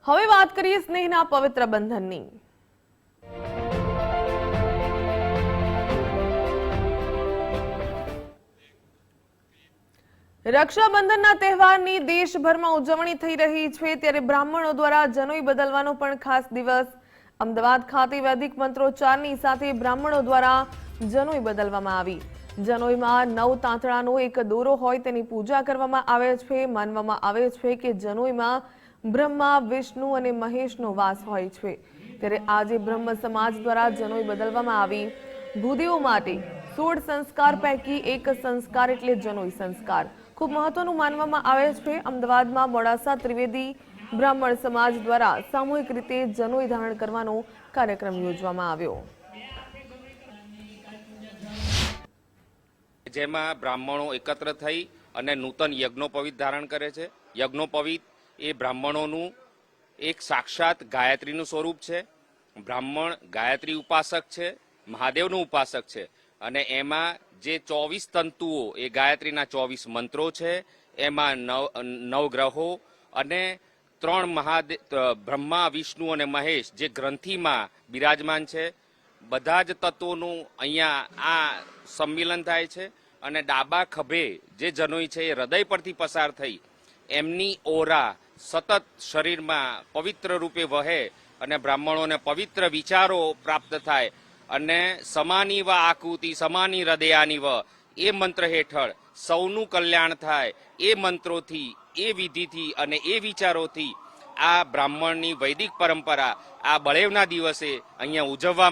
હવે વાત કરીએ સ્નેહના પવિત્ર બંધનની। રક્ષાબંધનના તહેવારની દેશભરમાં ઉજવણી થઈ રહી છે, ત્યારે બ્રાહ્મણો દ્વારા જનોઈ બદલવાનો પણ ખાસ દિવસ। અમદાવાદ ખાતે વૈદિક મંત્રોચ્ચારની સાથે બ્રાહ્મણો દ્વારા જનોઈ બદલવામાં આવી। જનોઈમાં 9 તાંતણાનો એક દોરો હોય તેની પૂજા કરવામાં આવે છે। માનવામાં આવે છે કે જનોઈમાં બ્રહ્મા, વિષ્ણુ અને મહેશનો વાસ હોય છે, ત્યારે આજે બ્રહ્મ સમાજ દ્વારા જનોઈ બદલવામાં આવી। ભૂદેવો માટે 16 સંસ્કાર પૈકી એક સંસ્કાર એટલે જનોઈ સંસ્કાર ખૂબ મહત્વનું માનવામાં આવે છે। અમદાવાદમાં મોડાસા ત્રિવેદી બ્રાહ્મણ સમાજ દ્વારા સામૂહિક રીતે જનોઈ ધારણ કરવાનો કાર્યક્રમ યોજવામાં આવ્યો, જેમાં બ્રાહ્મણો એકત્ર થઈ અને નૂતન યજ્ઞોપવિત ધારણ કરે છે। યજ્ઞોપવિત એ બ્રાહ્મણોનું એક સાક્ષાત ગાયત્રીનું સ્વરૂપ છે। બ્રાહ્મણ ગાયત્રી ઉપાસક છે, મહાદેવનું ઉપાસક છે, અને એમાં જે 24 તંતુઓ એ ગાયત્રીના 24 મંત્રો છે, એમાં નવગ્રહો અને 3 મહાદેવ બ્રહ્મા, વિષ્ણુ અને મહેશ જે ગ્રંથિમાં બિરાજમાન છે, બધા જ તત્વોનું અહીંયા આ સંમિલન થાય છે। અને ડાબા ખભે જે જનોઈ છે એ હૃદય પરથી પસાર થઈ એમની ઓરા સતત શરીરમાં પવિત્ર રૂપે વહે અને બ્રાહ્મણોને પવિત્ર વિચારો પ્રાપ્ત થાય અને સમાની વ આકૃતિ સમાની હૃદયાની વ એ મંત્ર હેઠળ સૌનું કલ્યાણ થાય એ મંત્રોથી, એ વિધિથી અને એ વિચારોથી આ બ્રાહ્મણની વૈદિક પરંપરા આ બળેવના દિવસે અહીંયા ઉજવવામાં